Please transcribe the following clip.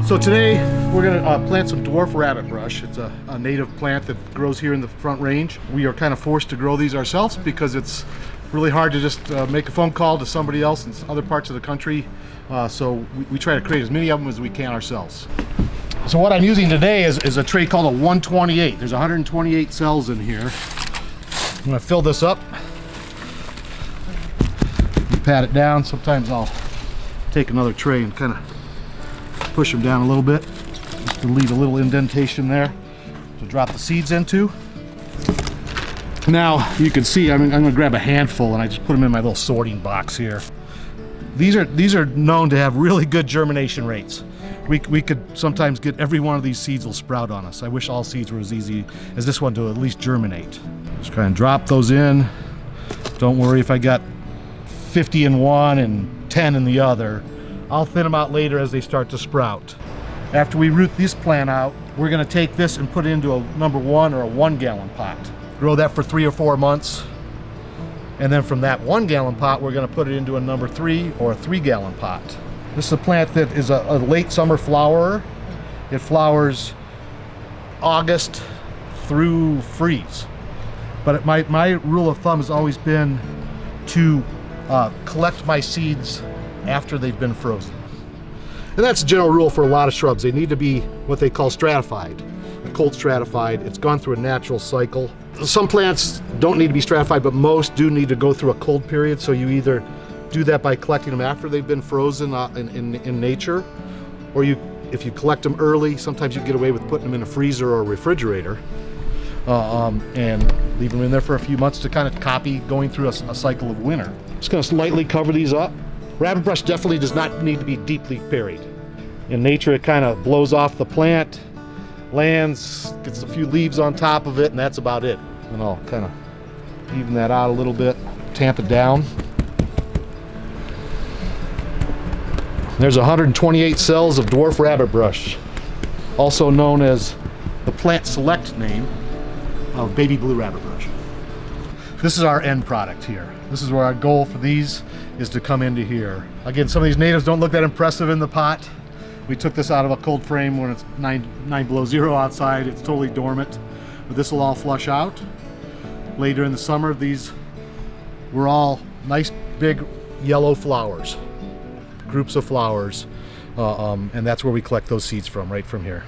So today we're going to plant some dwarf rabbitbrush. It's a native plant that grows here in the Front Range. We are kind of forced to grow these ourselves because it's really hard to just make a phone call to somebody else in other parts of the country. So we try to create as many of them as we can ourselves. So what I'm using today is a tray called a 128. There's 128 cells in here. I'm going to fill this up. Pat it down. Sometimes I'll take another tray and kind of push them down a little bit, just to leave a little indentation there to drop the seeds into. Now you can see I'm going to grab a handful and I just put them in my little sorting box here. These are known to have really good germination rates. We could sometimes get every one of these seeds will sprout on us. I wish all seeds were as easy as this one to at least germinate. Just kind of drop those in. Don't worry if I got 50 in one and 10 in the other. I'll thin them out later as they start to sprout. After we root this plant out, we're going to take this and put it into a number 1 or a 1 gallon pot. Grow that for 3 or 4 months. And then from that 1 gallon pot, we're going to put it into a number 3 or a 3 gallon pot. This is a plant that is a late summer flowerer. It flowers August through freeze. But my rule of thumb has always been to collect my seeds after they've been frozen. And that's a general rule for a lot of shrubs. They need to be what they call stratified, cold stratified. It's gone through a natural cycle. Some plants don't need to be stratified, but most do need to go through a cold period. So you either do that by collecting them after they've been frozen in nature, or if you collect them early, sometimes you get away with putting them in a freezer or a refrigerator and leave them in there for a few months to kind of copy going through a cycle of winter. Just going to lightly cover these up. Rabbitbrush definitely does not need to be deeply buried. In nature, it kind of blows off the plant, lands, gets a few leaves on top of it, and that's about it. And I'll kind of even that out a little bit, tamp it down. There's 128 cells of dwarf rabbitbrush, also known as the plant select name of baby blue rabbitbrush. This is our end product here. This is where our goal for these is to come into here. Again, some of these natives don't look that impressive in the pot. We took this out of a cold frame when it's 9 below 0 outside. It's totally dormant, but this will all flush out. Later in the summer, these were all nice big yellow flowers, groups of flowers, and that's where we collect those seeds from, right from here.